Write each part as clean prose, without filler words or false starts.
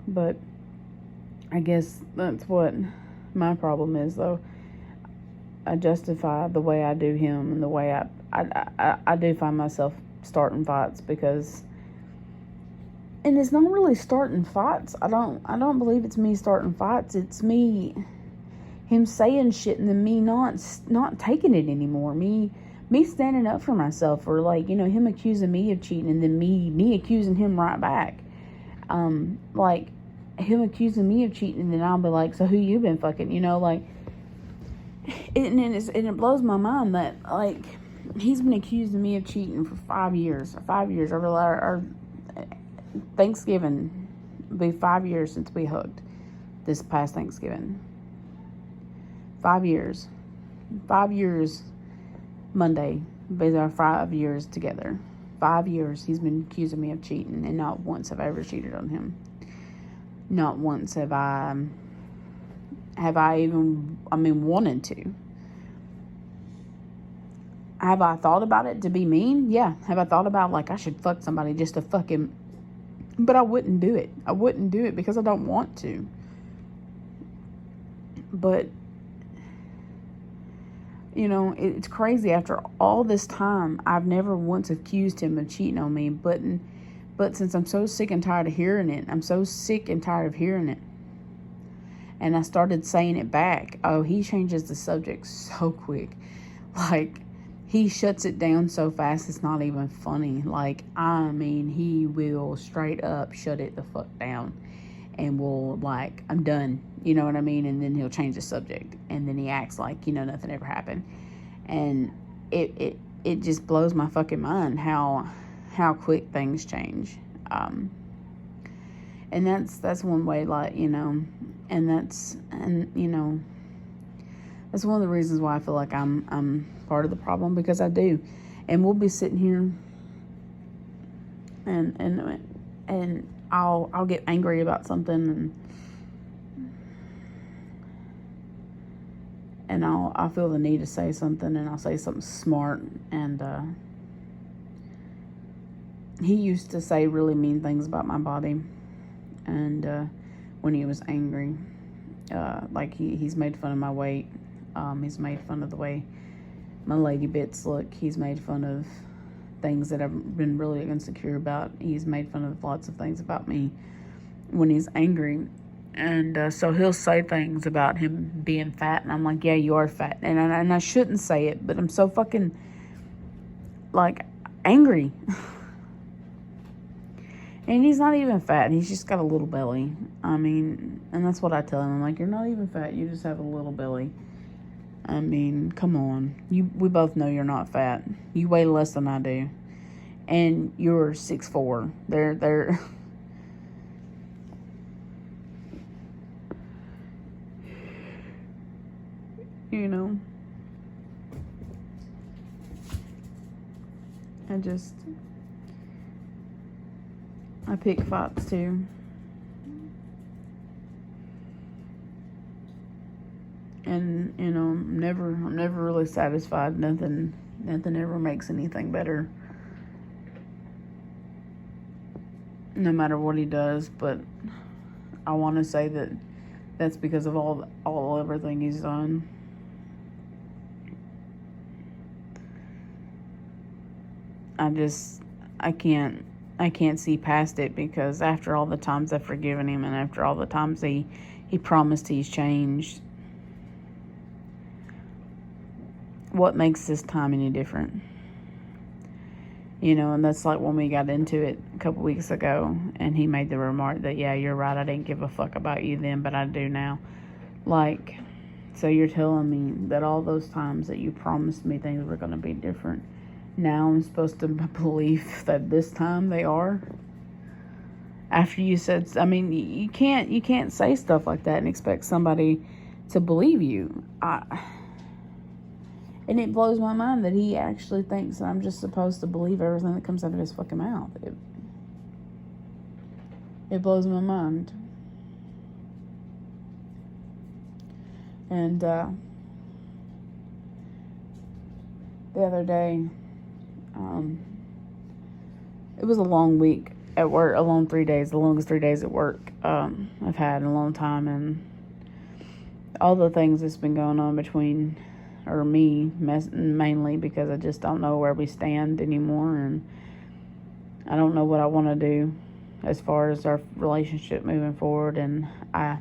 But I guess that's what my problem is, though. I justify the way I do him and the way I do find myself starting fights because, and it's not really starting fights. I don't believe it's me starting fights. It's him saying shit and then me not taking it anymore. Me standing up for myself, or like, him accusing me of cheating and then me accusing him right back. Like him accusing me of cheating and then I'll be like, so who you been fucking? Like, and it blows my mind that, like, he's been accusing me of cheating for 5 years. 5 years over our Thanksgiving. It'll be 5 years since we hugged this past Thanksgiving. 5 years. 5 years Monday. Basically our 5 years together. 5 years he's been accusing me of cheating, and not once have I ever cheated on him. Not once have I even, wanted to. Have I thought about it to be mean? Yeah. Have I thought about, like, I should fuck somebody just to fuck him? But I wouldn't do it. I wouldn't do it because I don't want to. But, it's crazy. After all this time, I've never once accused him of cheating on me. But since I'm so sick and tired of hearing it, and I started saying it back, oh, he changes the subject so quick. Like, he shuts it down so fast it's not even funny. Like, he will straight up shut it the fuck down and will, like, I'm done. You know what I mean? And then he'll change the subject. And then he acts like, nothing ever happened. And it just blows my fucking mind how quick things change. And that's one way, like, and that's one of the reasons why I feel like I'm part of the problem, because I do. And we'll be sitting here and I'll get angry about something, and I'll feel the need to say something, and I'll say something smart, and he used to say really mean things about my body, and when he was angry, like he's made fun of my weight, he's made fun of the way my lady bits look, he's made fun of things that I've been really insecure about, he's made fun of lots of things about me when he's angry. And so he'll say things about him being fat, and I'm like, yeah, you are fat, and I shouldn't say it, but I'm so fucking, like, angry. And he's not even fat. He's just got a little belly. And that's what I tell him. I'm like, you're not even fat. You just have a little belly. Come on. We both know you're not fat. You weigh less than I do. And you're 6'4". They're I pick fights too. And, I'm never really satisfied. Nothing ever makes anything better, no matter what he does. But I want to say that that's because of everything he's done. I can't see past it, because after all the times I've forgiven him, and after all the times he promised he's changed, what makes this time any different? And that's like when we got into it a couple weeks ago, and he made the remark that, yeah, you're right, I didn't give a fuck about you then, but I do now. Like, so you're telling me that all those times that you promised me things were going to be different, now I'm supposed to believe that this time they are? After you said, you can't say stuff like that and expect somebody to believe you. And it blows my mind that he actually thinks that I'm just supposed to believe everything that comes out of his fucking mouth. It blows my mind. And the other day, it was a long week at work, alone 3 days, the longest 3 days at work I've had in a long time, and all the things that's been going on between, or me, mainly because I just don't know where we stand anymore, and I don't know what I want to do as far as our relationship moving forward, and I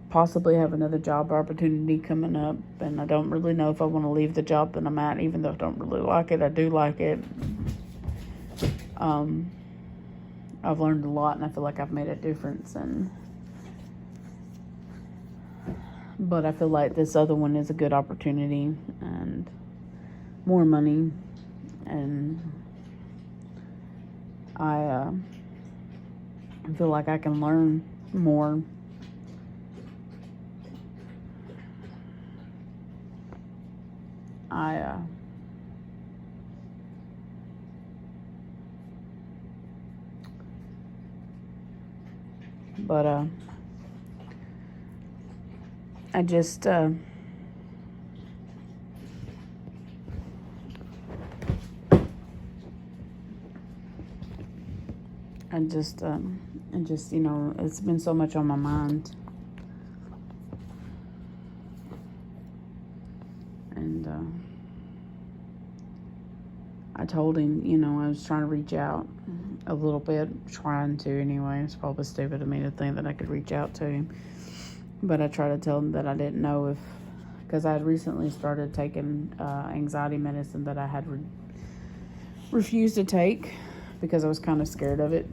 possibly have another job opportunity coming up, and I don't really know if I want to leave the job that I'm at, even though I don't really like it. I do like it. I've learned a lot, and I feel like I've made a difference, but I feel like this other one is a good opportunity and more money, and I feel like I can learn more. But I just you know, it's been so much on my mind, and I told him, you know, I was trying to reach out a little bit, trying to anyway. It's probably stupid of me to think that I could reach out to him, but I tried to tell him that I didn't know if, because I had recently started taking anxiety medicine that I had refused to take because I was kind of scared of it,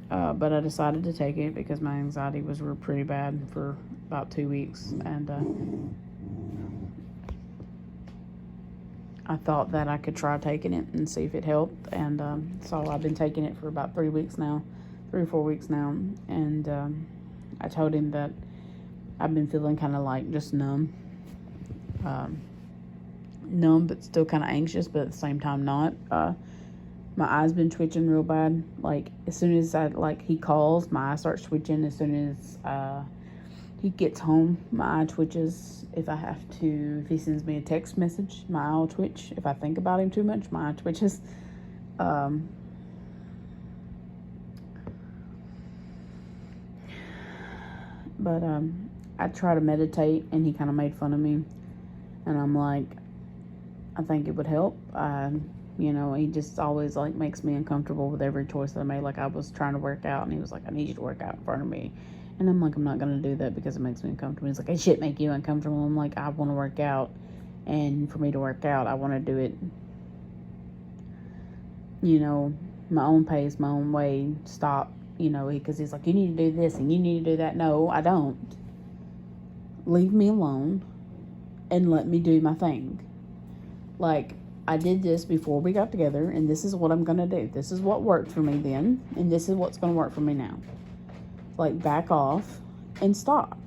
but I decided to take it because my anxiety was pretty bad for about 2 weeks, and I thought that I could try taking it and see if it helped, and so I've been taking it for about 3 weeks now, 3 or 4 weeks now, and I told him that I've been feeling kind of like just numb, but still kind of anxious, but at the same time not. My eyes been twitching real bad. Like as soon as he calls, my eye starts twitching. As soon as he gets home, my eye twitches. If he sends me a text message, my eye will twitch. If I think about him too much, my eye twitches. But I try to meditate, and he kind of made fun of me, and I'm like, I think it would help. You know, he just always like makes me uncomfortable with every choice that I made. Like I was trying to work out, and he was like, I need you to work out in front of me. And I'm like, I'm not going to do that because it makes me uncomfortable. He's like, it should make you uncomfortable. I'm like, I want to work out. And for me to work out, I want to do it, you know, my own pace, my own way. Stop, you know, because he's like, you need to do this and you need to do that. No, I don't. Leave me alone and let me do my thing. Like, I did this before we got together, and this is what I'm going to do. This is what worked for me then, and this is what's going to work for me now. Like, back off and stop.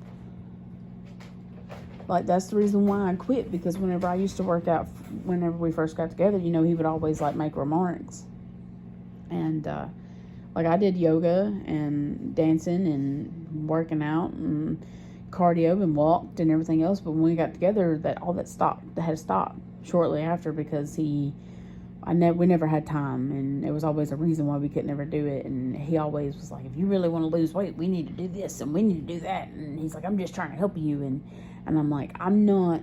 Like, that's the reason why I quit, because whenever I used to work out, whenever we first got together, you know, he would always, like, make remarks. And, like, I did yoga and dancing and working out and cardio and walked and everything else, but when we got together, all that stopped. That had to stop shortly after because we never had time, and there was always a reason why we could never do it. And he always was like, if you really want to lose weight, we need to do this and we need to do that. And he's like, I'm just trying to help you. And I'm like, I'm not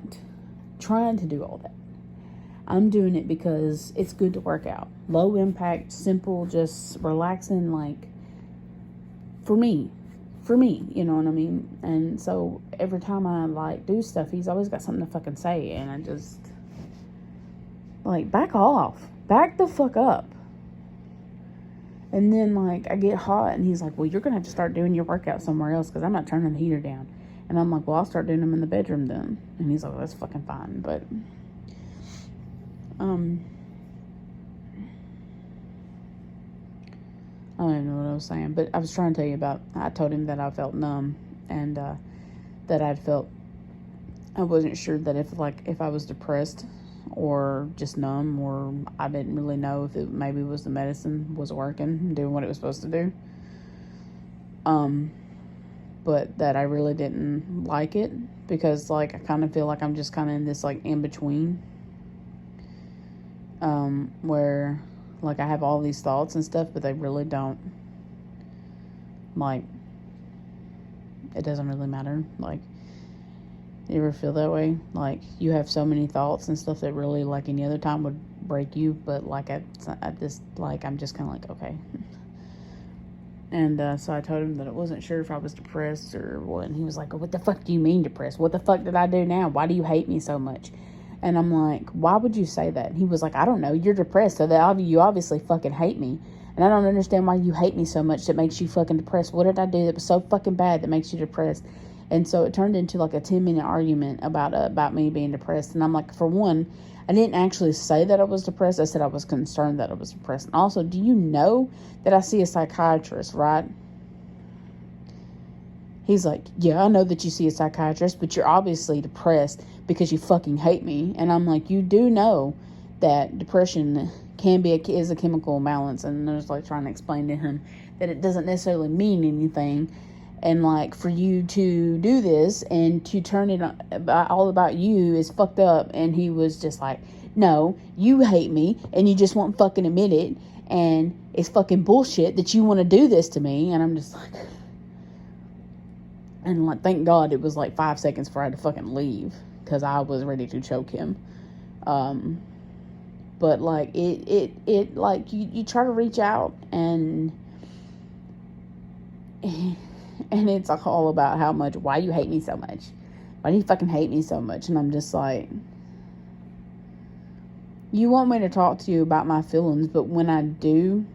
trying to do all that. I'm doing it because it's good to work out. Low impact, simple, just relaxing, like for me, you know what I mean? And so every time I like do stuff, he's always got something to fucking say, and I just like, back off. Back the fuck up. And then, like, I get hot, and he's like, well, you're going to have to start doing your workout somewhere else because I'm not turning the heater down. And I'm like, well, I'll start doing them in the bedroom then. And he's like, well, that's fucking fine. But, I don't even know what I was saying. But I was trying to tell you about, I told him that I felt numb, and that I wasn't sure that if I was depressed or just numb, or I didn't really know if it maybe was the medicine was working, doing what it was supposed to do. But that I really didn't like it because, like, I kind of feel like I'm just kind of in this, like, in-between, where, like, I have all these thoughts and stuff, but they really don't Like, it doesn't really matter. Like, you ever feel that way? Like, you have so many thoughts and stuff that really, like, any other time would break you, but, like, I just, like, I'm just kind of like, okay. And so I told him that I wasn't sure if I was depressed or what. And he was like, what the fuck do you mean depressed? What the fuck did I do now? Why do you hate me so much? And I'm like, why would you say that? And he was like, I don't know. You're depressed. So that you obviously fucking hate me. And I don't understand why you hate me so much that makes you fucking depressed. What did I do that was so fucking bad that makes you depressed? And so it turned into like a 10-minute argument about me being depressed. And I'm like, for one, I didn't actually say that I was depressed. I said I was concerned that I was depressed. And also, do you know that I see a psychiatrist, right? He's like, yeah, I know that you see a psychiatrist, but you're obviously depressed because you fucking hate me. And I'm like, you do know that depression is a chemical imbalance. And I was like trying to explain to him that it doesn't necessarily mean anything. And like for you to do this and to turn it all about you is fucked up. And he was just like, no, you hate me and you just won't fucking admit it. And it's fucking bullshit that you want to do this to me. And I'm just like... And like, thank God it was like 5 seconds before I had to fucking leave because I was ready to choke him. But like it like you try to reach out and it's all about why you hate me so much. Why do you fucking hate me so much? And I'm just like, you want me to talk to you about my feelings, but when I do,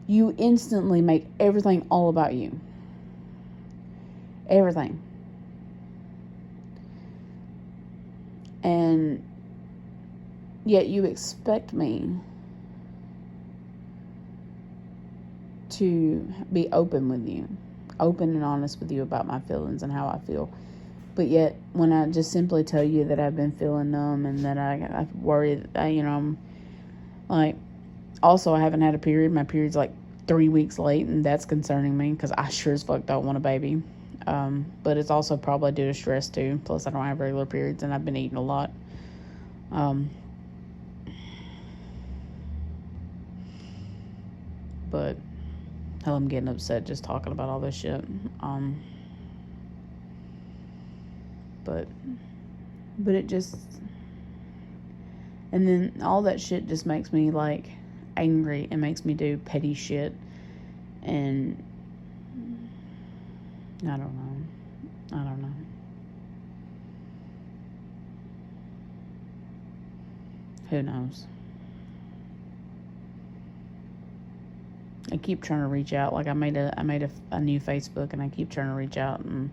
you instantly make everything all about you. Everything. And yet you expect me to be open with you, open and honest with you about my feelings and how I feel. But yet when I just simply tell you that I've been feeling numb and that I worry that I'm like, also I haven't had a period. My period's like 3 weeks late, and that's concerning me because I sure as fuck don't want a baby. But it's also probably due to stress too. Plus I don't have regular periods and I've been eating a lot. But hell, I'm getting upset just talking about all this shit. But it just, and then all that shit just makes me like angry and makes me do petty shit. And I don't know. Who knows? I keep trying to reach out. Like I made a new Facebook, and I keep trying to reach out, and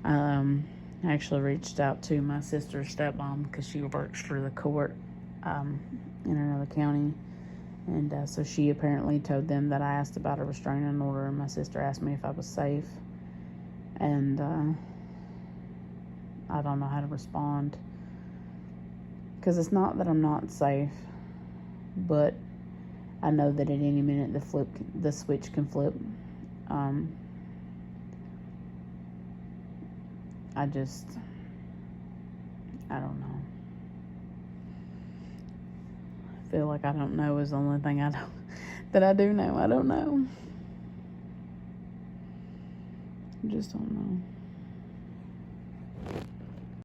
I actually reached out to my sister's stepmom because she works for the court in another county. And so she apparently told them that I asked about a restraining order, and my sister asked me if I was safe. And I don't know how to respond. Because it's not that I'm not safe, but I know that at any minute the switch can flip. I don't know. I feel like I don't know is the only thing that I do know. I don't know. I just don't know.